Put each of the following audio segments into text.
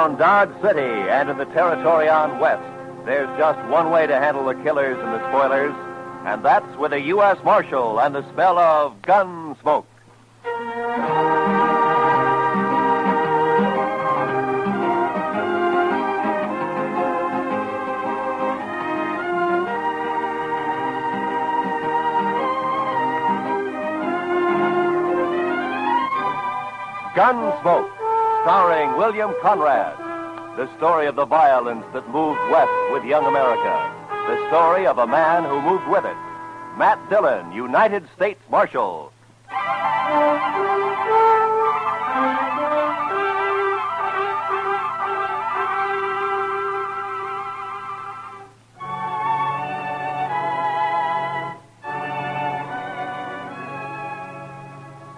Around Dodge City and in the territory on west, there's just one way to handle the killers and the spoilers, and that's with a U.S. Marshal and the smell of Gunsmoke. Gunsmoke, starring William Conrad. The story of the violence that moved west with young America. The story of a man who moved with it. Matt Dillon, United States Marshal.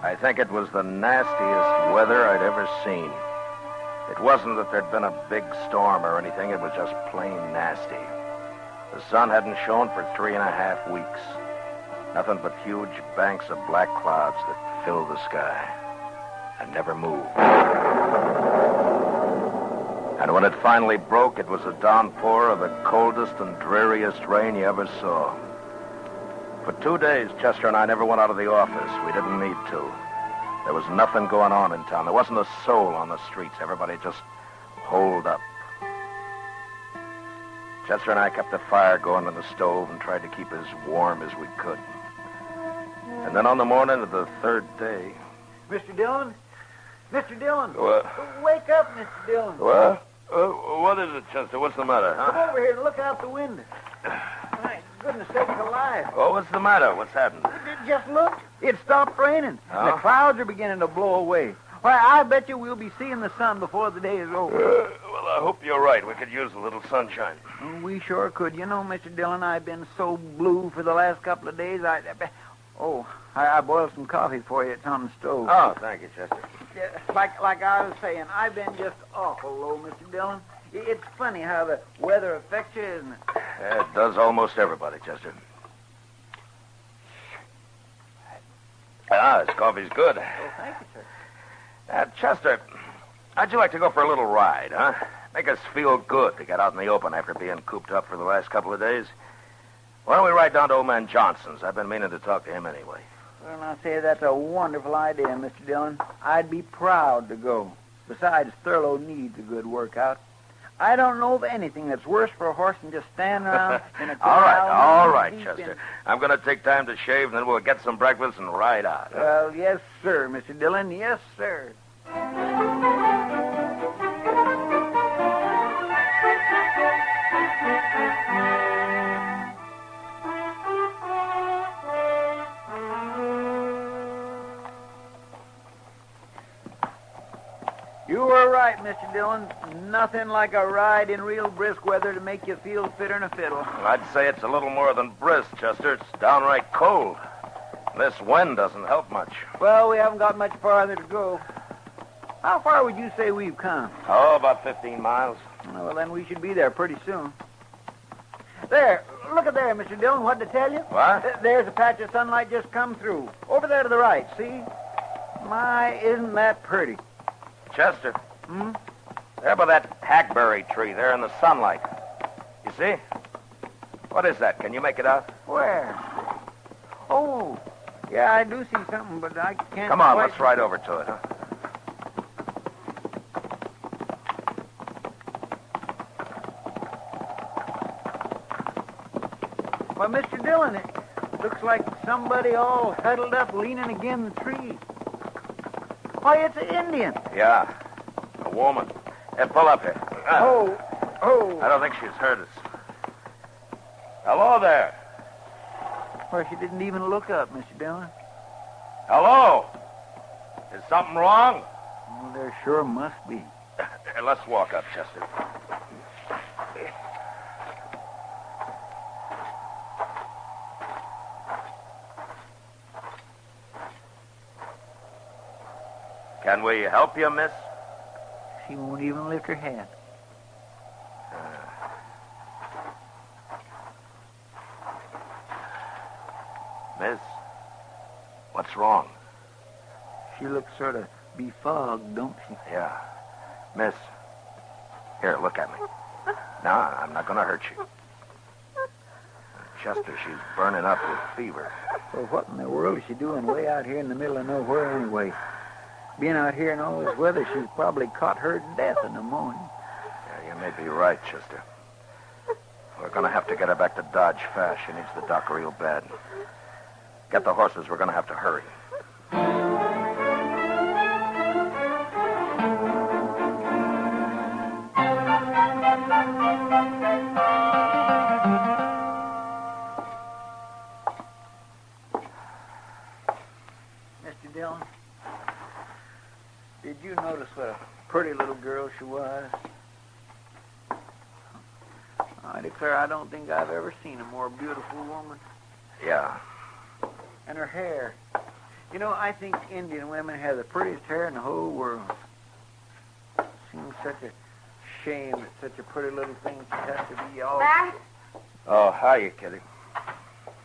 I think it was the nastiest weather I'd ever seen. It wasn't that there'd been a big storm or anything. It was just plain nasty. The sun hadn't shone for 3.5 weeks. Nothing but huge banks of black clouds that filled the sky and never moved. And when it finally broke, it was a downpour of the coldest and dreariest rain you ever saw. For 2 days, Chester and I never went out of the office. We didn't need to. There was nothing going on in town. There wasn't a soul on the streets. Everybody just holed up. Chester and I kept the fire going on the stove and tried to keep as warm as we could. And then on the morning of the third day... Mr. Dillon? Mr. Dillon! What? Wake up, Mr. Dillon. What? What is it, Chester? What's the matter, huh? Come over here and look out the window. My goodness sakes alive. Oh, what's the matter? What's happened? Just look. It stopped raining. Oh? The clouds are beginning to blow away. Why, I bet you we'll be seeing the sun before the day is over. Well, I hope you're right. We could use a little sunshine. We sure could. You know, Mr. Dillon, I've been so blue for the last couple of days. I boiled some coffee for you. It's on the stove. Oh, thank you, Chester. Yeah, like I was saying, I've been just awful low, Mr. Dillon. It's funny how the weather affects you, isn't it? Yeah, it does almost everybody, Chester. This coffee's good. Oh, thank you, sir. Chester, how'd you like to go for a little ride, huh? Make us feel good to get out in the open after being cooped up for the last couple of days. Why don't we ride down to old man Johnson's? I've been meaning to talk to him anyway. Well, I'll say that's a wonderful idea, Mr. Dillon. I'd be proud to go. Besides, Thurlow needs a good workout. I don't know of anything that's worse for a horse than just standing around in a corral. All right, Chester. I'm going to take time to shave, and then we'll get some breakfast and ride out. Well, yes, sir, Mr. Dillon. Yes, sir. You were right, Mr. Dillon. Nothing like a ride in real brisk weather to make you feel fitter than a fiddle. Well, I'd say it's a little more than brisk, Chester. It's downright cold. This wind doesn't help much. Well, we haven't got much farther to go. How far would you say we've come? Oh, about 15 miles. Well, then we should be there pretty soon. There. Look at there, Mr. Dillon. What to tell you? What? There's a patch of sunlight just come through. Over there to the right, see? My, isn't that pretty? Chester. There by that hackberry tree there in the sunlight. You see? What is that? Can you make it out? Where? Oh, yeah, I do see something, but I can't... Come on, quite... let's ride over to it, huh? Well, Mr. Dillon, it looks like somebody all huddled up leaning against the tree. Why, it's an Indian. Yeah, a woman. Hey, pull up here. Oh. I don't think she's heard us. Hello there. Well, she didn't even look up, Mr. Dillon. Hello. Is something wrong? Well, there sure must be. Let's walk up, Chester. Can we help you, miss? She won't even lift her head. Miss, what's wrong? She looks sort of befogged, don't she? Yeah. Miss, Here, look at me. No, I'm not going to hurt you. Chester, she's burning up with fever. Well, what in the world is she doing way out here in the middle of nowhere anyway? Being out here in all this weather, she's probably caught her death in the morning. Yeah, you may be right, Chester. We're going to have to get her back to Dodge fast. She needs the doc real bad. Get the horses. We're going to have to hurry. Mr. Dillon, did you notice what a pretty little girl she was? I declare I don't think I've ever seen a more beautiful woman. Yeah. And her hair. You know, I think Indian women have the prettiest hair in the whole world. Seems such a shame that such a pretty little thing should have to be all... Matt, Oh, hiya, Kitty.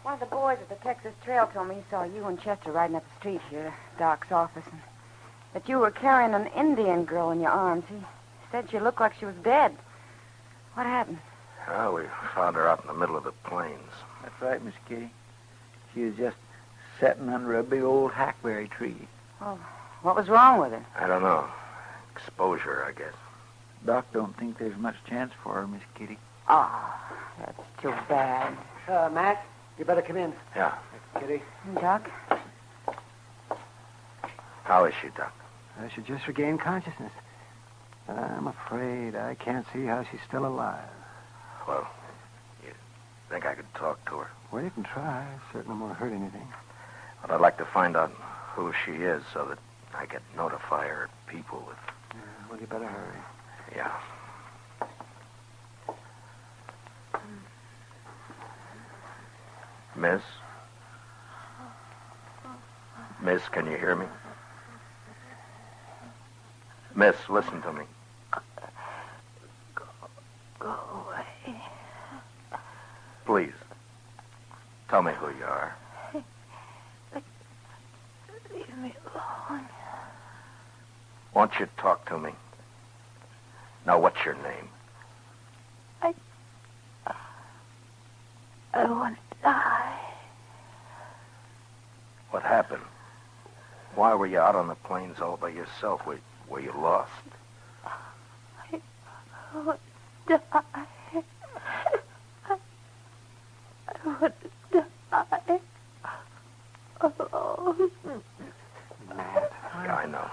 one of the boys at the Texas Trail told me he saw you and Chester riding up the street here to Doc's office, and that you were carrying an Indian girl in your arms. He said she looked like she was dead. What happened? Oh, we found her out in the middle of the plains. That's right, Miss Kitty. She was just sitting under a big old hackberry tree. Well, what was wrong with her? I don't know. Exposure, I guess. Doc don't think there's much chance for her, Miss Kitty. Oh, that's too bad. Matt, you better come in. Yeah. Kitty. Doc? How is she, Doc? She just regained consciousness. I'm afraid I can't see how she's still alive. Well, you think I could talk to her? Well, you can try. Certainly won't hurt anything. But I'd like to find out who she is so that I can notify her people if... Well, you better hurry. Yeah. Miss? Miss, can you hear me? Miss, listen to me. Go away. Please. Tell me who you are. Leave me alone. Won't you talk to me? Now, what's your name? I want to die. What happened? Why were you out on the plains all by yourself? Were you lost? I want to die. I want to die. Alone. Matt. Yeah, I know.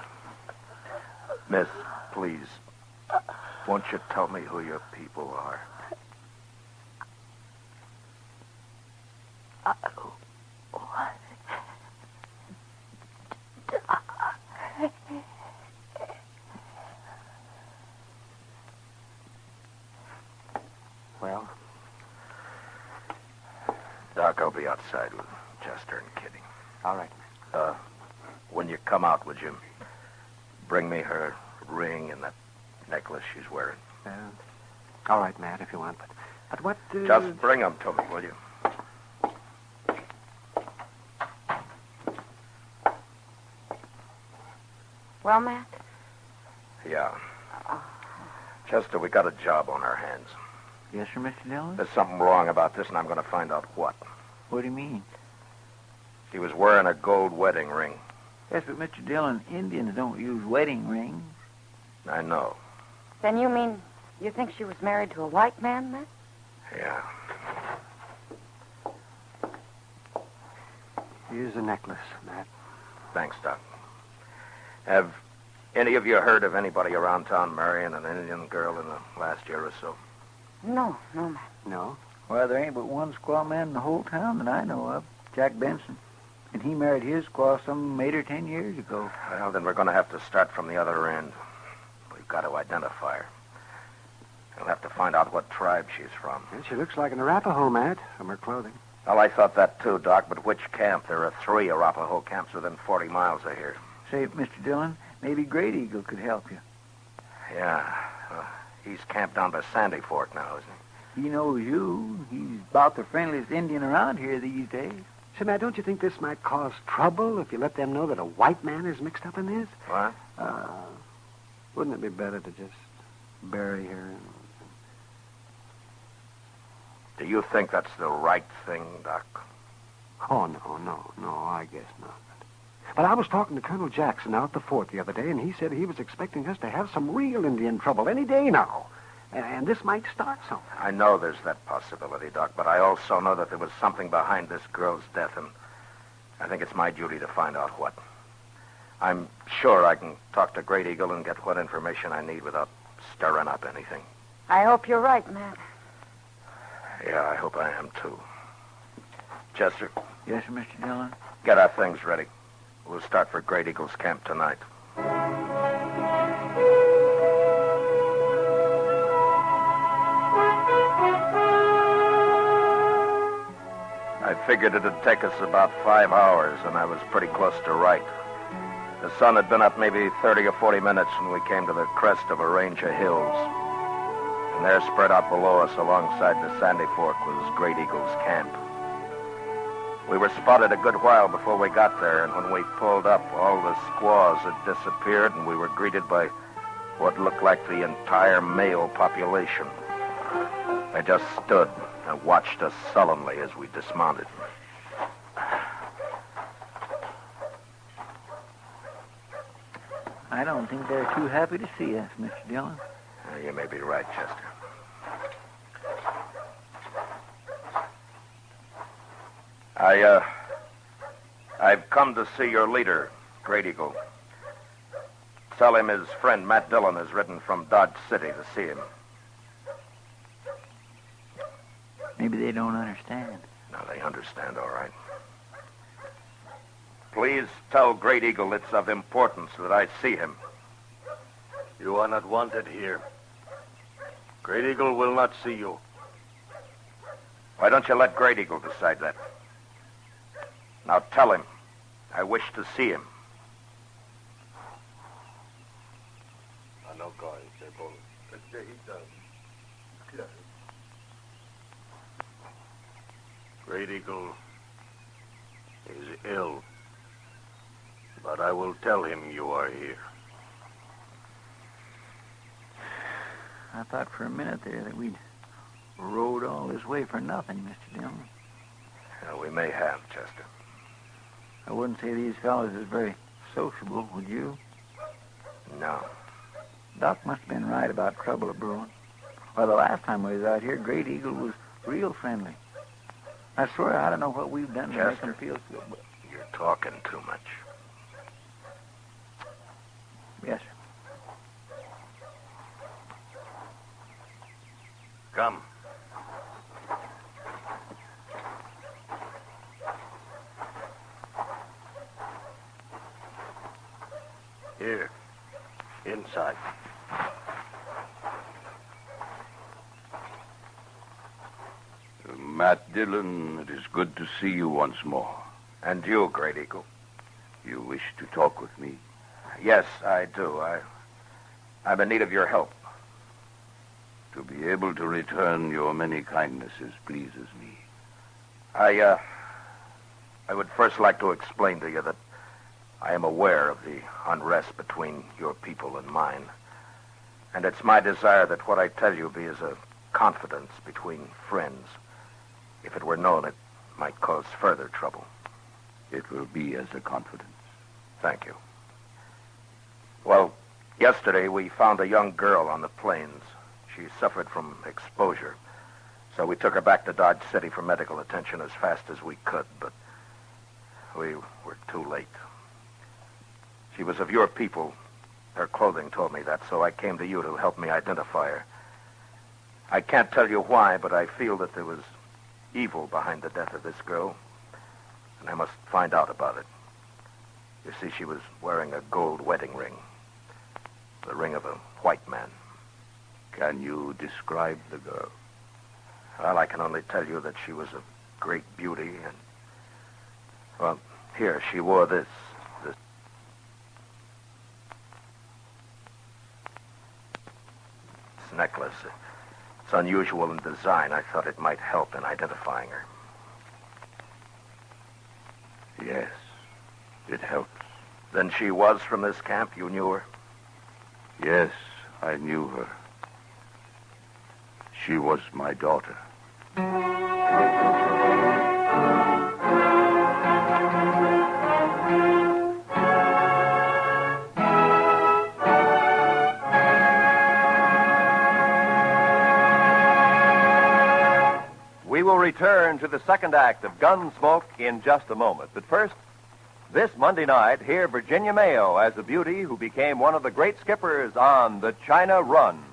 Miss, please, won't you tell me who your people are? I want to die. Well? Doc, I'll be outside with Chester and Kitty. All right. When you come out, would you bring me her ring and that necklace she's wearing? All right, Matt, if you want. But what... Just bring them to me, will you? Well, Matt? Yeah. Chester, we got a job on our hands. Yes, sir, Mr. Dillon? There's something wrong about this, and I'm going to find out what. What do you mean? He was wearing a gold wedding ring. Yes, but Mr. Dillon, Indians don't use wedding rings. I know. Then you mean you think she was married to a white man, Matt? Yeah. Here's the necklace, Matt. Thanks, Doc. Have any of you heard of anybody around town marrying an Indian girl in the last year or so? No, Matt. No? Well, there ain't but one squaw man in the whole town that I know of, Jack Benson. And he married his squaw some 8 or 10 years ago. Well, then we're going to have to start from the other end. We've got to identify her. We'll have to find out what tribe she's from. Well, she looks like an Arapaho, Matt, from her clothing. Well, I thought that too, Doc, but which camp? There are 3 Arapaho camps within 40 miles of here. Say, Mr. Dillon, maybe Great Eagle could help you. Yeah. He's camped down by Sandy Fork now, isn't he? He knows you. He's about the friendliest Indian around here these days. Say, Matt, don't you think this might cause trouble if you let them know that a white man is mixed up in this? What? Wouldn't it be better to just bury her. Do you think that's the right thing, Doc? Oh, no, I guess not. But I was talking to Colonel Jackson out at the fort the other day, and he said he was expecting us to have some real Indian trouble any day now. And this might start something. I know there's that possibility, Doc, but I also know that there was something behind this girl's death, and I think it's my duty to find out what. I'm sure I can talk to Great Eagle and get what information I need without stirring up anything. I hope you're right, Matt. Yeah, I hope I am, too. Chester? Yes, sir, Mr. Dillon? Get our things ready. We'll start for Great Eagle's camp tonight. I figured it'd take us about 5 hours, and I was pretty close to right. The sun had been up maybe 30 or 40 minutes when we came to the crest of a range of hills. And there, spread out below us alongside the Sandy Fork, was Great Eagle's camp. We were spotted a good while before we got there, and when we pulled up, all the squaws had disappeared, and we were greeted by what looked like the entire male population. They just stood and watched us sullenly as we dismounted. I don't think they're too happy to see us, Mr. Dillon. You may be right, Chester. I've come to see your leader, Great Eagle. Tell him his friend Matt Dillon has ridden from Dodge City to see him. Maybe they don't understand. No, they understand, all right. Please tell Great Eagle it's of importance that I see him. You are not wanted here. Great Eagle will not see you. Why don't you let Great Eagle decide that? Now tell him I wish to see him. Great Eagle is ill, but I will tell him you are here. I thought for a minute there that we'd rode all this way for nothing, Mr. Dillon. Yeah, we may have, Chester. I wouldn't say these fellows is very sociable, would you? No. Doc must have been right about trouble brewing. Well, the last time we was out here, Great Eagle was real friendly. I swear I don't know what we've done to make him feel so, but... You're talking too much. Yes, sir. Come. Here. Inside. Matt Dillon, it is good to see you once more. And you, Great Eagle. You wish to talk with me? Yes, I do. I'm in need of your help. To be able to return your many kindnesses pleases me. I would first like to explain to you that I am aware of the unrest between your people and mine. And it's my desire that what I tell you be as a confidence between friends. If it were known, it might cause further trouble. It will be as a confidence. Thank you. Well, yesterday we found a young girl on the plains. She suffered from exposure. So we took her back to Dodge City for medical attention as fast as we could, but we were too late. She was of your people. Her clothing told me that, so I came to you to help me identify her. I can't tell you why, but I feel that there was evil behind the death of this girl, and I must find out about it. You see, she was wearing a gold wedding ring, the ring of a white man. Can you describe the girl? Well, I can only tell you that she was of great beauty, and, well, here, she wore this necklace. It's unusual in design. I thought it might help in identifying her. Yes, it helps. Then she was from this camp? You knew her? Yes, I knew her. She was my daughter. We will return to the second act of Gunsmoke in just a moment. But first, this Monday night, hear Virginia Mayo as a beauty who became one of the great skippers on the China Run.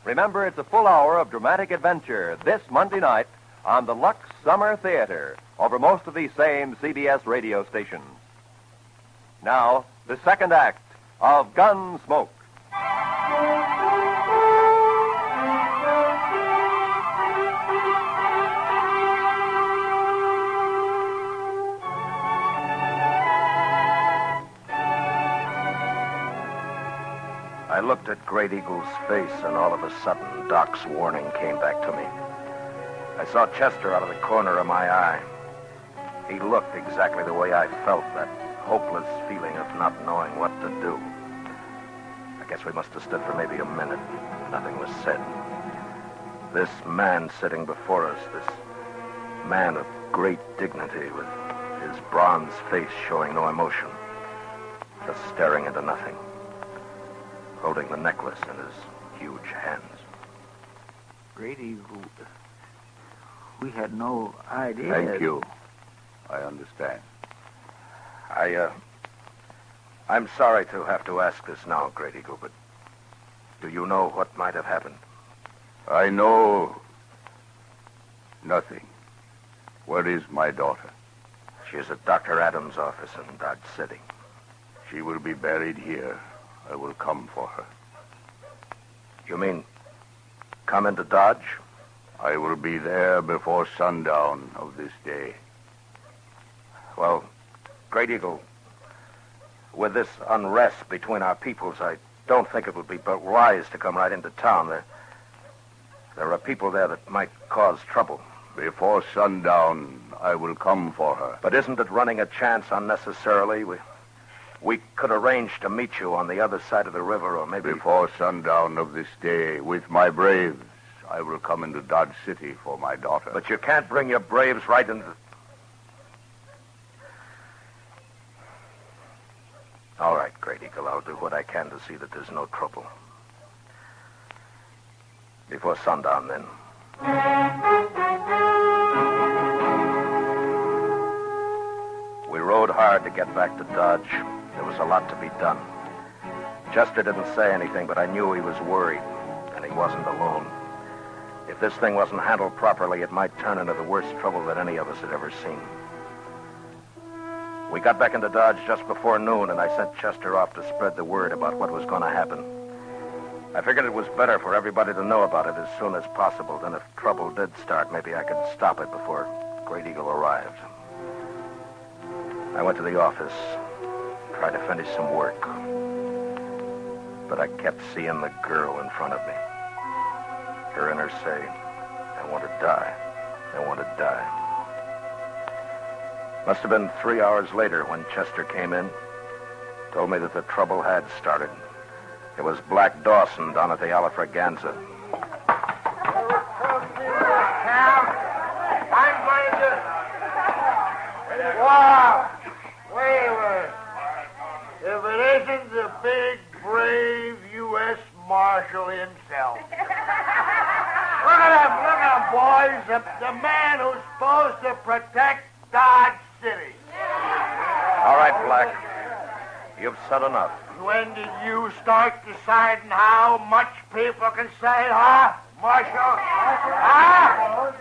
Remember, it's a full hour of dramatic adventure this Monday night on the Lux Summer Theater over most of these same CBS radio stations. Now, the second act of Gunsmoke. I looked at Great Eagle's face, and all of a sudden, Doc's warning came back to me. I saw Chester out of the corner of my eye. He looked exactly the way I felt, that hopeless feeling of not knowing what to do. I guess we must have stood for maybe a minute. Nothing was said. This man sitting before us, this man of great dignity with his bronze face showing no emotion, just staring into nothing, holding the necklace in his huge hands. Great Eagle, we had no idea. Thank you. I understand. I'm sorry to have to ask this now, Great Eagle, but do you know what might have happened? I know nothing. Where is my daughter? She is at Dr. Adams' office in Dodge City. She will be buried here. I will come for her. You mean come into Dodge? I will be there before sundown of this day. Well, Great Eagle, with this unrest between our peoples, I don't think it would be but wise to come right into town. There are people there that might cause trouble. Before sundown, I will come for her. But isn't it running a chance unnecessarily? We could arrange to meet you on the other side of the river, or maybe... Before sundown of this day, with my braves, I will come into Dodge City for my daughter. But you can't bring your braves right into... All right, Great Eagle, I'll do what I can to see that there's no trouble. Before sundown, then. We rode hard to get back to Dodge. There was a lot to be done. Chester didn't say anything, but I knew he was worried, and he wasn't alone. If this thing wasn't handled properly, it might turn into the worst trouble that any of us had ever seen. We got back into Dodge just before noon, and I sent Chester off to spread the word about what was going to happen. I figured it was better for everybody to know about it as soon as possible. Then if trouble did start, maybe I could stop it before Great Eagle arrived. I went to the office, tried to finish some work. But I kept seeing the girl in front of me. Hearing her say, I want to die. I want to die. Must have been 3 hours later when Chester came in, told me that the trouble had started. It was Black Dawson down at the Alafraganza. I'm going to... Wow! Wait a minute. If it isn't the big, brave U.S. Marshal himself. Look at him, boys. The man who's supposed to protect Dodge City. All right, Black. You've said enough. When did you start deciding how much people can say, huh, Marshal? Huh?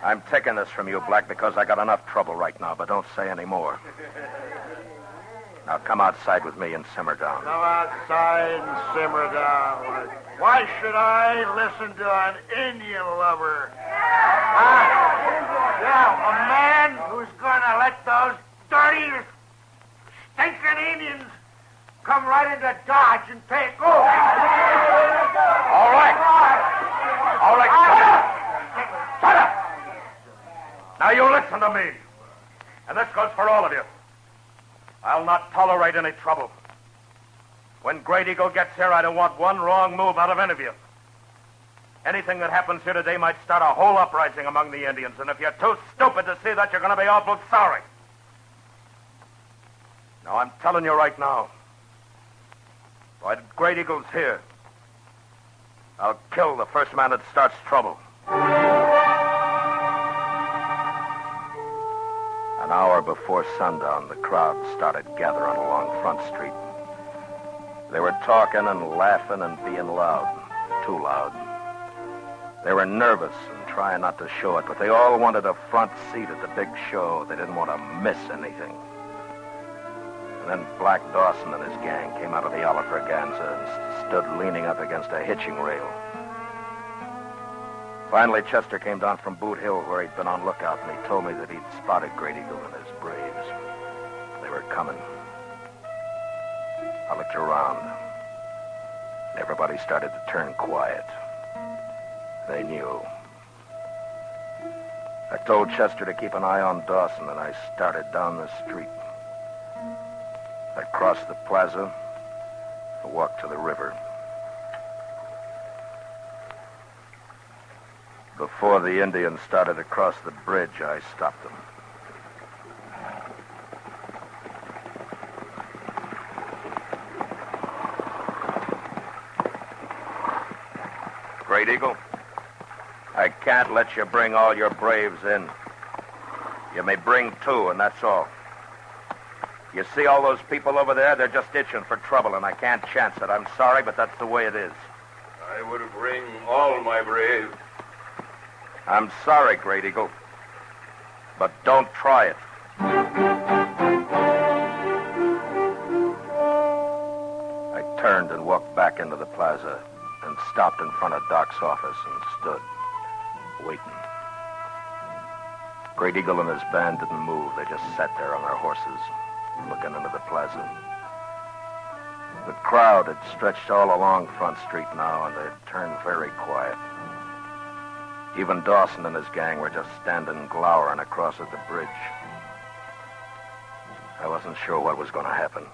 I'm taking this from you, Black, because I got enough trouble right now, but don't say any more. Now come outside with me and simmer down. Come outside and simmer down. Why should I listen to an Indian lover? Yeah, a man who's going to let those dirty, stinking Indians come right into Dodge and take over. All right. All right, shut up. Shut up. Now you listen to me. And this goes for all of you. I'll not tolerate any trouble. When Great Eagle gets here, I don't want one wrong move out of any of you. Anything that happens here today might start a whole uprising among the Indians, and if you're too stupid to see that, you're going to be awful sorry. Now, I'm telling you right now, while Great Eagle's here, I'll kill the first man that starts trouble. An hour before sundown, the crowd started gathering along Front Street. They were talking and laughing and being loud, too loud. They were nervous and trying not to show it, but they all wanted a front seat at the big show. They didn't want to miss anything. And then Black Dawson and his gang came out of the Alafraganza and stood leaning up against a hitching rail. Finally, Chester came down from Boot Hill where he'd been on lookout, and he told me that he'd spotted Great Eagle and his braves. They were coming. I looked around. Everybody started to turn quiet. They knew. I told Chester to keep an eye on Dawson, and I started down the street. I crossed the plaza and walked to the river. Before the Indians started to cross the bridge, I stopped them. Great Eagle, I can't let you bring all your braves in. You may bring 2, and that's all. You see all those people over there? They're just itching for trouble, and I can't chance it. I'm sorry, but that's the way it is. I would bring all my braves. I'm sorry, Great Eagle, but don't try it. I turned and walked back into the plaza and stopped in front of Doc's office and stood, waiting. Great Eagle and his band didn't move. They just sat there on their horses, looking into the plaza. The crowd had stretched all along Front Street now, and they'd turned very quiet. Even Dawson and his gang were just standing glowering across at the bridge. I wasn't sure what was going to happen.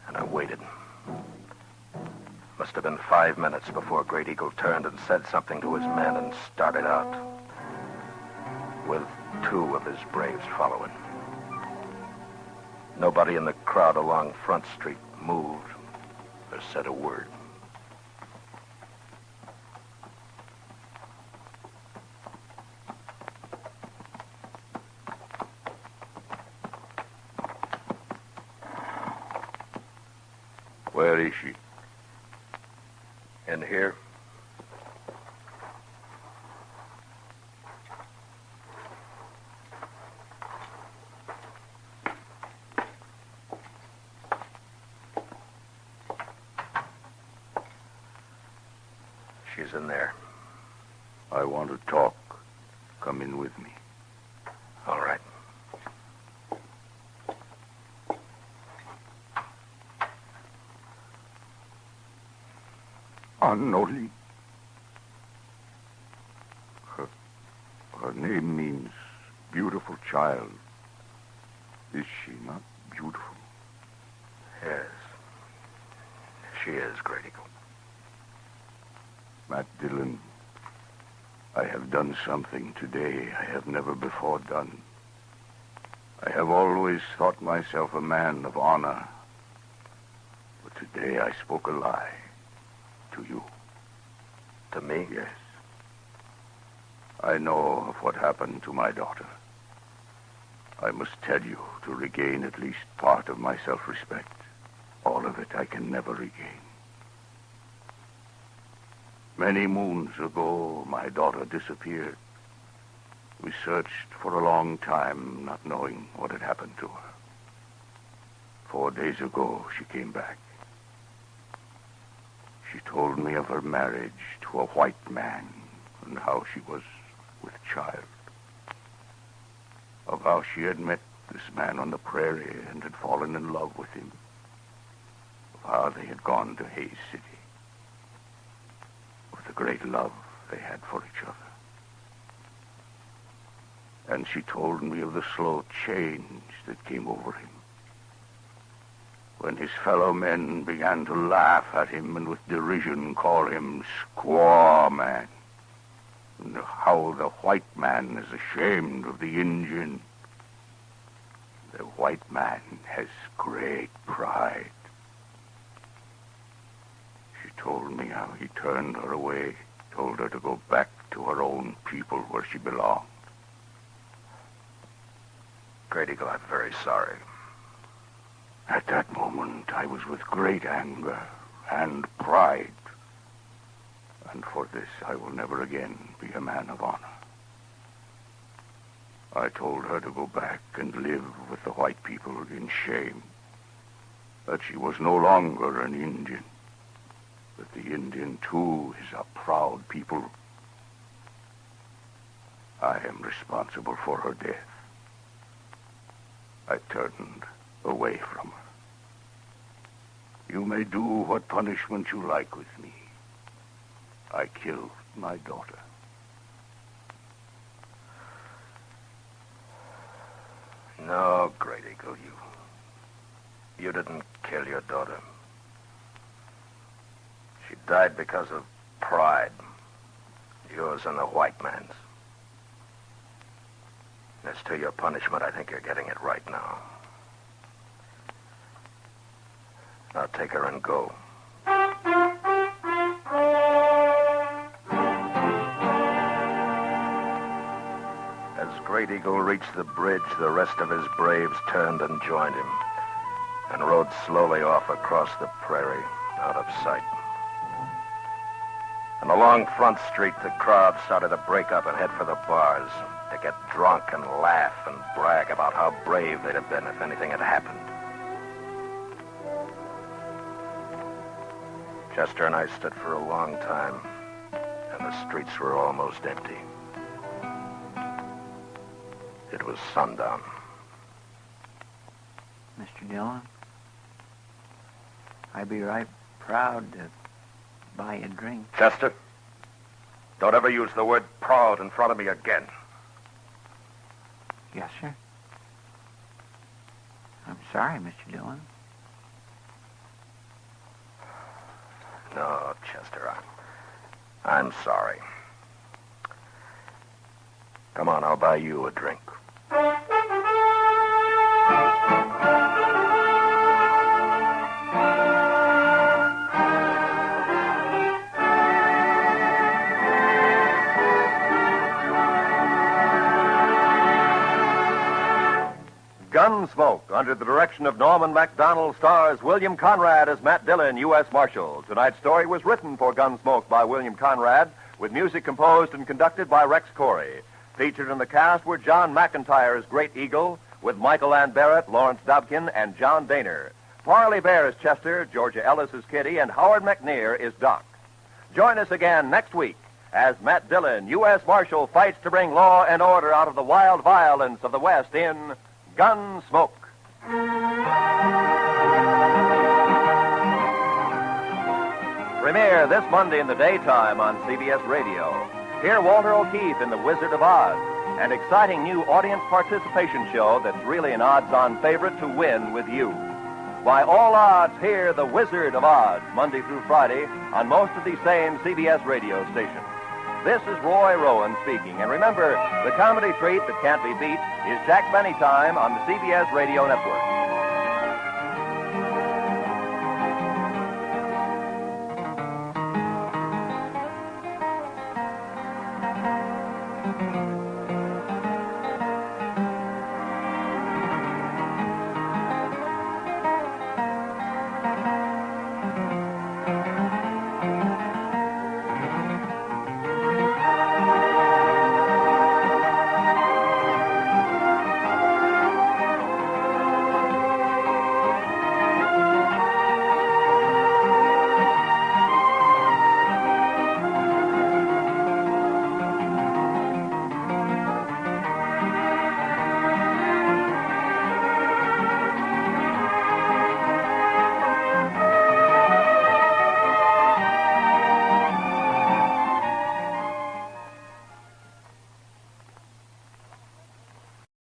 And I waited. Must have been 5 minutes before Great Eagle turned and said something to his men and started out, with 2 of his braves following. Nobody in the crowd along Front Street moved or said a word. Where is she? In here. She's in there. I want to talk. Come in with me. All right. Anoli. Her name means beautiful child. Is she not beautiful? Yes. She is, Great Eagle. Matt Dillon, I have done something today I have never before done. I have always thought myself a man of honor. But today I spoke a lie. To you. To me? Yes. I know of what happened to my daughter. I must tell you to regain at least part of my self-respect. All of it I can never regain. Many moons ago, my daughter disappeared. We searched for a long time, not knowing what had happened to her. 4 days ago, she came back. She told me of her marriage to a white man and how she was with child. Of how she had met this man on the prairie and had fallen in love with him. Of how they had gone to Hayes City. Of the great love they had for each other. And she told me of the slow change that came over him. when his fellow men began to laugh at him and with derision call him Squaw Man. And how the white man is ashamed of the Indian. The white man has great pride. She told me how he turned her away, told her to go back to her own people where she belonged. Great Eagle, I'm very sorry. At that moment, I was with great anger and pride. And for this, I will never again be a man of honor. I told her to go back and live with the white people in shame. That she was no longer an Indian. That the Indian, too, is a proud people. I am responsible for her death. I turned away from her. You may do what punishment you like with me. I killed my daughter. No, Great Eagle, you didn't kill your daughter. She died because of pride. Yours and the white man's. As to your punishment, I think you're getting it right now. Now take her and go. As Great Eagle reached the bridge, the rest of his braves turned and joined him and rode slowly off across the prairie, out of sight. And along Front Street, the crowd started to break up and head for the bars to get drunk and laugh and brag about how brave they'd have been if anything had happened. Chester and I stood for a long time, and the streets were almost empty. It was sundown. Mr. Dillon, I'd be right proud to buy a drink. Chester, don't ever use the word proud in front of me again. Yes, sir. I'm sorry, Mr. Dillon. No, Chester, I'm sorry. Come on, I'll buy you a drink. Gunsmoke, under the direction of Norman MacDonald, stars William Conrad as Matt Dillon, U.S. Marshal. Tonight's story was written for Gunsmoke by William Conrad, with music composed and conducted by Rex Corey. Featured in the cast were John McIntyre as Great Eagle, with Michael Ann Barrett, Lawrence Dobkin, and John Daner. Parley Bear as Chester, Georgia Ellis as Kitty, and Howard McNear is Doc. Join us again next week as Matt Dillon, U.S. Marshal, fights to bring law and order out of the wild violence of the West in Gunsmoke. Premiere this Monday in the daytime on CBS Radio. Hear Walter O'Keefe in The Wizard of Oz, an exciting new audience participation show that's really an odds-on favorite to win with you. By all odds, hear The Wizard of Oz, Monday through Friday, on most of these same CBS radio stations. This is Roy Rowan speaking, and remember, the comedy treat that can't be beat is Jack Benny Time on the CBS Radio Network.